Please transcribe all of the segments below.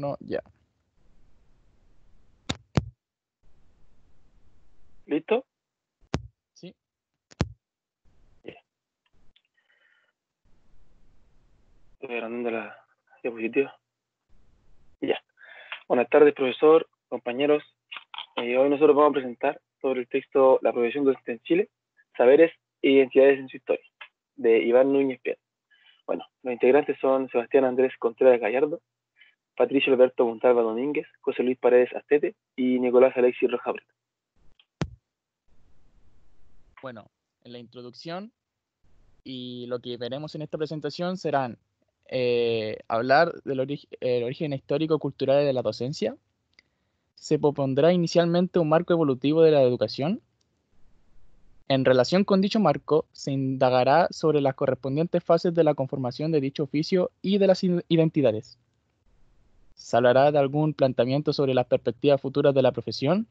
micrófono ya. ¿Listo? Sí. Yeah. Estoy agrandando la diapositiva. Ya. Buenas tardes, profesor, compañeros. Hoy nosotros vamos a presentar sobre el texto La profesión docente en Chile, saberes e identidades en su historia, de Iván Núñez Piedra. Bueno, los integrantes son Sebastián Andrés Contreras Gallardo, Patricio Alberto Montalva Domínguez, José Luis Paredes Astete y Nicolás Alexis Roja Brito. Bueno, en la introducción y lo que veremos en esta presentación serán hablar del origen histórico-cultural de la docencia. Se propondrá inicialmente un marco evolutivo de la educación. En relación con dicho marco, se indagará sobre las correspondientes fases de la conformación de dicho oficio y de las identidades. Se hablará de algún planteamiento sobre las perspectivas futuras de la profesión.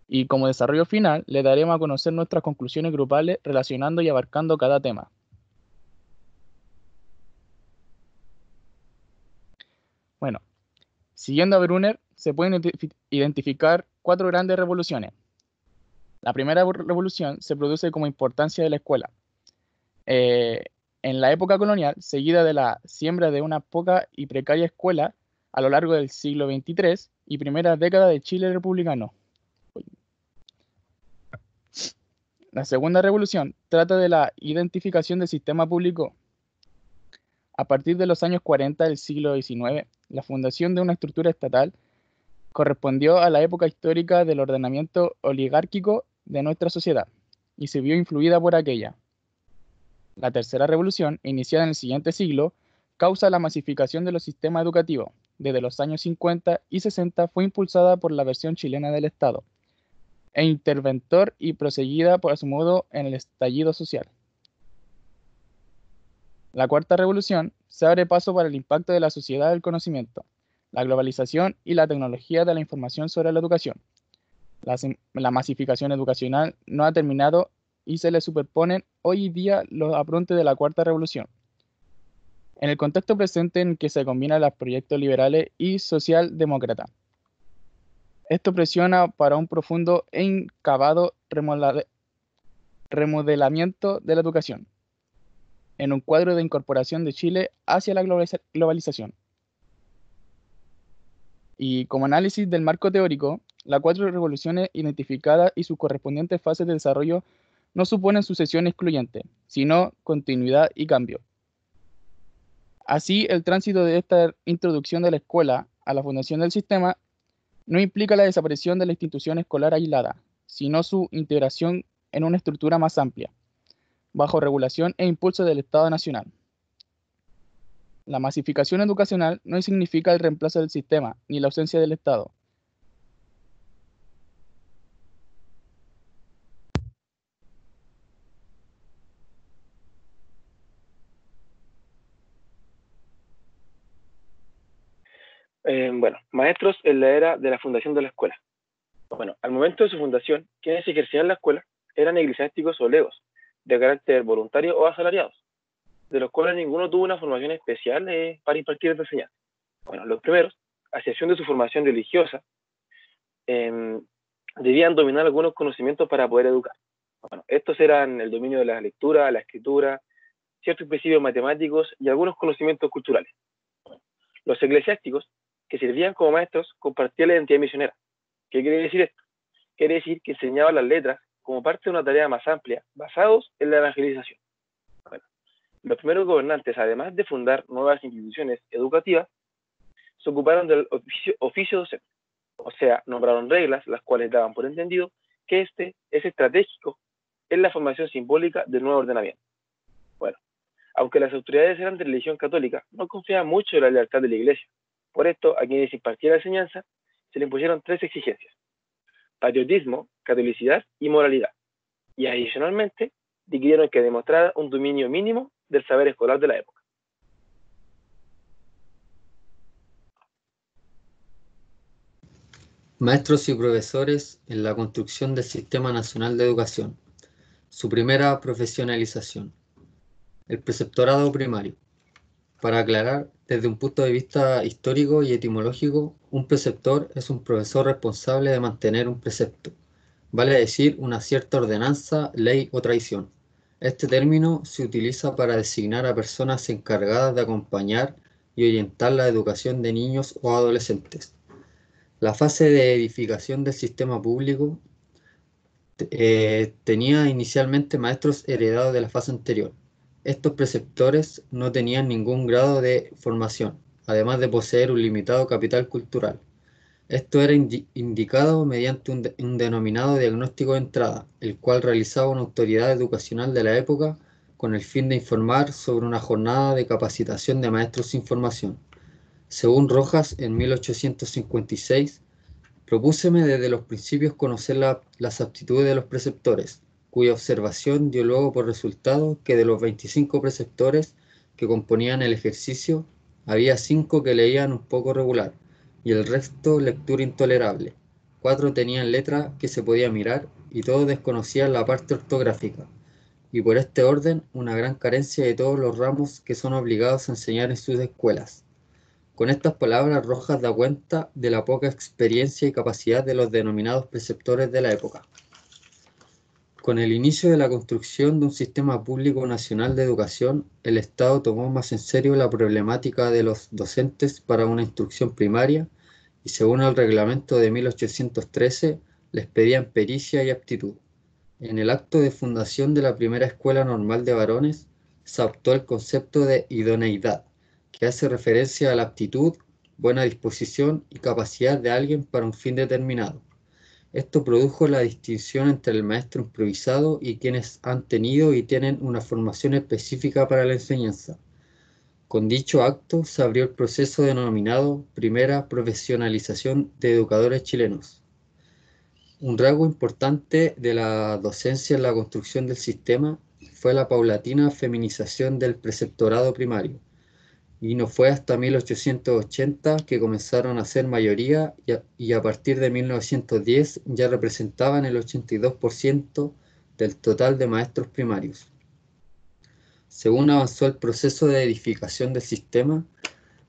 Y como desarrollo final, le daremos a conocer nuestras conclusiones grupales relacionando y abarcando cada tema. Bueno, siguiendo a Brunner, se pueden identificar 4 grandes revoluciones. La primera revolución se produce como importancia de la escuela. En la época colonial, seguida de la siembra de una poca y precaria escuela a lo largo del siglo XXIII y primera década de Chile republicano. La segunda revolución trata de la identificación del sistema público. A partir de los años 40 del siglo XIX, la fundación de una estructura estatal correspondió a la época histórica del ordenamiento oligárquico de nuestra sociedad y se vio influida por aquella. La tercera revolución, iniciada en el siguiente siglo, causa la masificación de los sistemas educativos. Desde los años 50 y 60 fue impulsada por la versión chilena del Estado e interventor y proseguida por su modo en el estallido social. La cuarta revolución se abre paso para el impacto de la sociedad del conocimiento, la globalización y la tecnología de la información sobre la educación. La masificación educacional no ha terminado y se le superponen hoy día los aprontes de la cuarta revolución. En el contexto presente en que se combinan los proyectos liberales y socialdemócratas. Esto presiona para un profundo e incavado remodelamiento de la educación, en un cuadro de incorporación de Chile hacia la globalización. Y como análisis del marco teórico, las 4 revoluciones identificadas y sus correspondientes fases de desarrollo no suponen sucesión excluyente, sino continuidad y cambio. Así, el tránsito de esta introducción de la escuela a la fundación del sistema no implica la desaparición de la institución escolar aislada, sino su integración en una estructura más amplia, bajo regulación e impulso del Estado Nacional. La masificación educacional no significa el reemplazo del sistema, ni la ausencia del Estado. Bueno, maestros en la era de la fundación de la escuela. Bueno, al momento de su fundación, quienes ejercían la escuela eran eclesiásticos o legos, de carácter voluntario o asalariados, de los cuales ninguno tuvo una formación especial para impartir esta enseñanza. Bueno, los primeros, a excepción de su formación religiosa, debían dominar algunos conocimientos para poder educar. Bueno, estos eran el dominio de la lectura, la escritura, ciertos principios matemáticos y algunos conocimientos culturales. Bueno, los eclesiásticos, que servían como maestros, compartían la identidad misionera. ¿Qué quiere decir esto? Quiere decir que enseñaban las letras como parte de una tarea más amplia, basados en la evangelización. Bueno, los primeros gobernantes, además de fundar nuevas instituciones educativas, se ocuparon del oficio docente. O sea, nombraron reglas, las cuales daban por entendido que este es estratégico en la formación simbólica del nuevo ordenamiento. Bueno, aunque las autoridades eran de religión católica, no confiaban mucho en la lealtad de la Iglesia. Por esto, a quienes impartían la enseñanza, se le impusieron 3 exigencias: patriotismo, catolicidad y moralidad. Y adicionalmente, requirieron que demostrara un dominio mínimo del saber escolar de la época. Maestros y profesores en la construcción del Sistema Nacional de Educación. Su primera profesionalización. El preceptorado primario. Para aclarar, desde un punto de vista histórico y etimológico, un preceptor es un profesor responsable de mantener un precepto, vale decir una cierta ordenanza, ley o tradición. Este término se utiliza para designar a personas encargadas de acompañar y orientar la educación de niños o adolescentes. La fase de edificación del sistema público tenía inicialmente maestros heredados de la fase anterior. Estos preceptores no tenían ningún grado de formación, además de poseer un limitado capital cultural. Esto era indicado mediante un denominado diagnóstico de entrada, el cual realizaba una autoridad educacional de la época con el fin de informar sobre una jornada de capacitación de maestros sin formación. Según Rojas, en 1856, propúseme desde los principios conocer las aptitudes de los preceptores, cuya observación dio luego por resultado que de los 25 preceptores que componían el ejercicio, había 5 que leían un poco regular, y el resto lectura intolerable. 4 tenían letra que se podía mirar, y todos desconocían la parte ortográfica, y por este orden una gran carencia de todos los ramos que son obligados a enseñar en sus escuelas. Con estas palabras, Rojas da cuenta de la poca experiencia y capacidad de los denominados preceptores de la época. Con el inicio de la construcción de un sistema público nacional de educación, el Estado tomó más en serio la problemática de los docentes para una instrucción primaria y, según el reglamento de 1813, les pedían pericia y aptitud. En el acto de fundación de la primera escuela normal de varones, se adoptó el concepto de idoneidad, que hace referencia a la aptitud, buena disposición y capacidad de alguien para un fin determinado. Esto produjo la distinción entre el maestro improvisado y quienes han tenido y tienen una formación específica para la enseñanza. Con dicho acto se abrió el proceso denominado Primera Profesionalización de Educadores Chilenos. Un rasgo importante de la docencia en la construcción del sistema fue la paulatina feminización del preceptorado primario, y no fue hasta 1880 que comenzaron a ser mayoría y a partir de 1910 ya representaban el 82% del total de maestros primarios. Según avanzó el proceso de edificación del sistema,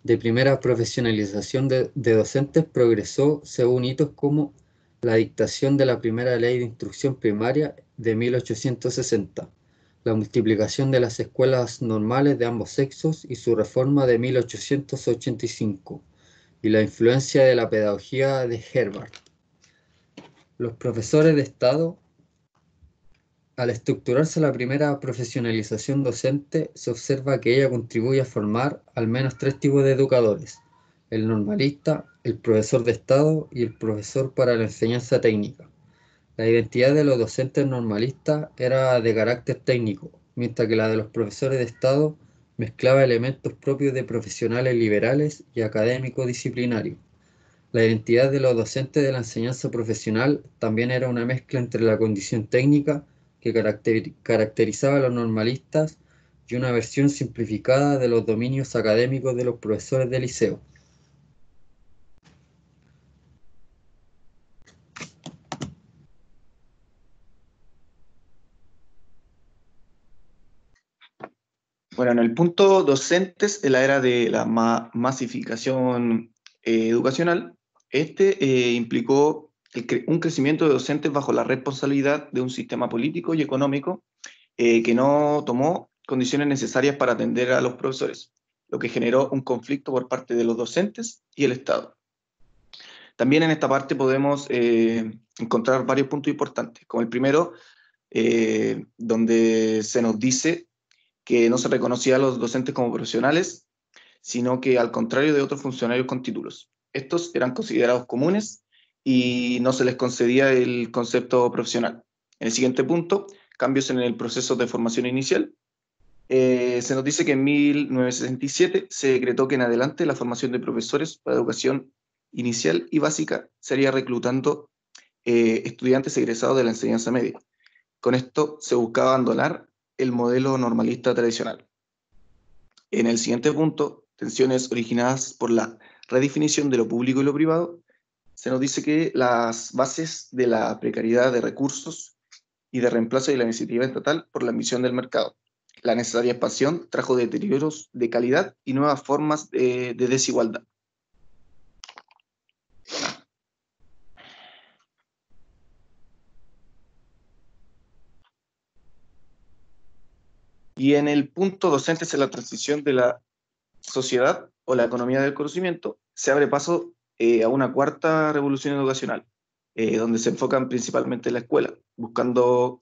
de primera profesionalización de docentes progresó según hitos como la dictación de la primera ley de instrucción primaria de 1860, la multiplicación de las escuelas normales de ambos sexos y su reforma de 1885, y la influencia de la pedagogía de Herbart. Los profesores de Estado. Al estructurarse la primera profesionalización docente, se observa que ella contribuye a formar al menos 3 tipos de educadores: el normalista, el profesor de Estado y el profesor para la enseñanza técnica. La identidad de los docentes normalistas era de carácter técnico, mientras que la de los profesores de Estado mezclaba elementos propios de profesionales liberales y académicos disciplinarios. La identidad de los docentes de la enseñanza profesional también era una mezcla entre la condición técnica que caracterizaba a los normalistas y una versión simplificada de los dominios académicos de los profesores de liceo. Bueno, en el punto docentes, en la era de la masificación educacional, implicó un crecimiento de docentes bajo la responsabilidad de un sistema político y económico que no tomó condiciones necesarias para atender a los profesores, lo que generó un conflicto por parte de los docentes y el Estado. También en esta parte podemos encontrar varios puntos importantes, como el primero, donde se nos dice que no se reconocía a los docentes como profesionales, sino que al contrario de otros funcionarios con títulos. Estos eran considerados comunes y no se les concedía el concepto profesional. En el siguiente punto, cambios en el proceso de formación inicial. Se nos dice que en 1967 se decretó que en adelante la formación de profesores para educación inicial y básica sería reclutando estudiantes egresados de la enseñanza media. Con esto se buscaba abandonar el modelo normalista tradicional. En el siguiente punto, tensiones originadas por la redefinición de lo público y lo privado, se nos dice que las bases de la precariedad de recursos y de reemplazo de la iniciativa estatal por la ambición del mercado. la necesaria expansión trajo deterioros de calidad y nuevas formas de desigualdad. Y en el punto docentes en la transición de la sociedad o la economía del conocimiento, se abre paso a una cuarta revolución educacional, donde se enfocan principalmente en la escuela, buscando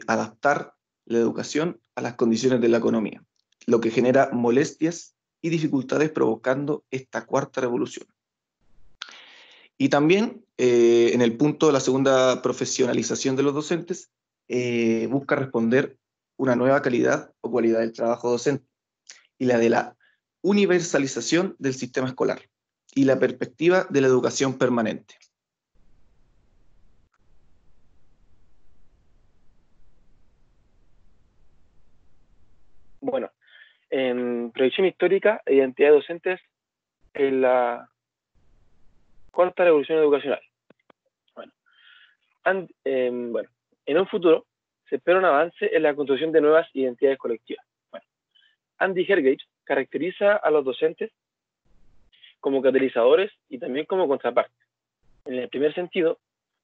adaptar la educación a las condiciones de la economía, lo que genera molestias y dificultades provocando esta cuarta revolución. Y también en el punto de la segunda profesionalización de los docentes, busca responder una nueva calidad o cualidad del trabajo docente, y la de la universalización del sistema escolar, y la perspectiva de la educación permanente. Bueno, en proyección histórica e identidad de docentes en la cuarta revolución educacional. Bueno, en un futuro se espera un avance en la construcción de nuevas identidades colectivas. Bueno, Andy Hargreaves caracteriza a los docentes como catalizadores y también como contrapartes. En el primer sentido,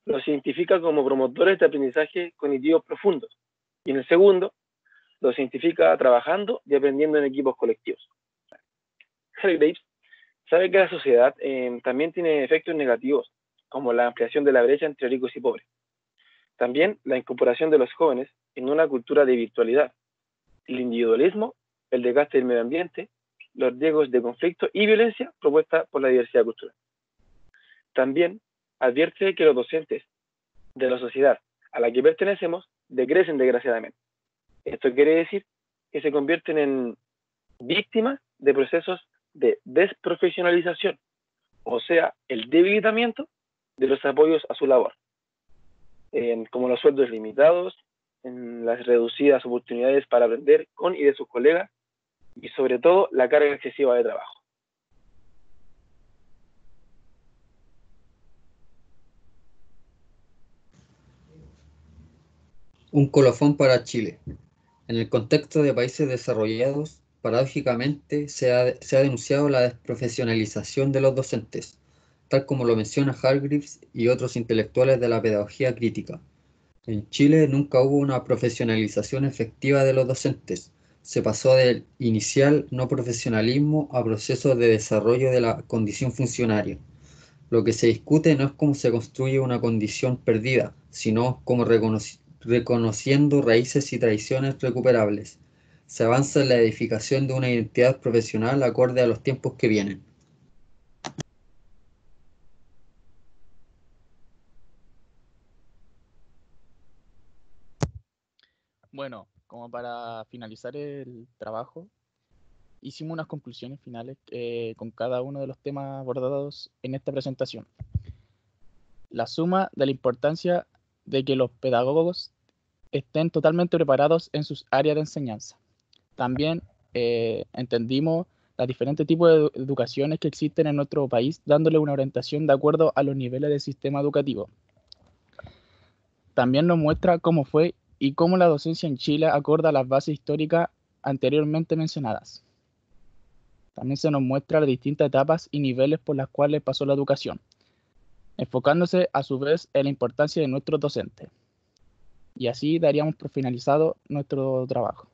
los identifica como promotores de aprendizaje cognitivo profundos, y en el segundo, los identifica trabajando y aprendiendo en equipos colectivos. Hargreaves sabe que la sociedad también tiene efectos negativos, como la ampliación de la brecha entre ricos y pobres. También la incorporación de los jóvenes en una cultura de virtualidad, el individualismo, el desgaste del medio ambiente, los riesgos de conflicto y violencia propuesta por la diversidad cultural. También advierte que los docentes de la sociedad a la que pertenecemos decrecen desgraciadamente. Esto quiere decir que se convierten en víctimas de procesos de desprofesionalización, o sea, el debilitamiento de los apoyos a su labor, como los sueldos limitados, en las reducidas oportunidades para aprender con y de sus colegas, y sobre todo la carga excesiva de trabajo. Un colofón para Chile. En el contexto de países desarrollados, paradójicamente se ha denunciado la desprofesionalización de los docentes, tal como lo menciona Hargreaves y otros intelectuales de la pedagogía crítica. En Chile nunca hubo una profesionalización efectiva de los docentes. Se pasó del inicial no profesionalismo a procesos de desarrollo de la condición funcionaria. Lo que se discute no es cómo se construye una condición perdida, sino cómo reconociendo raíces y tradiciones recuperables, se avanza en la edificación de una identidad profesional acorde a los tiempos que vienen. Bueno, como para finalizar el trabajo, hicimos unas conclusiones finales con cada uno de los temas abordados en esta presentación. La suma de la importancia de que los pedagogos estén totalmente preparados en sus áreas de enseñanza. También entendimos los diferentes tipos de educaciones que existen en nuestro país, dándole una orientación de acuerdo a los niveles del sistema educativo. También nos muestra cómo fue y cómo la docencia en Chile acorda a las bases históricas anteriormente mencionadas. También se nos muestra las distintas etapas y niveles por las cuales pasó la educación, enfocándose a su vez en la importancia de nuestros docentes. Y así daríamos por finalizado nuestro trabajo.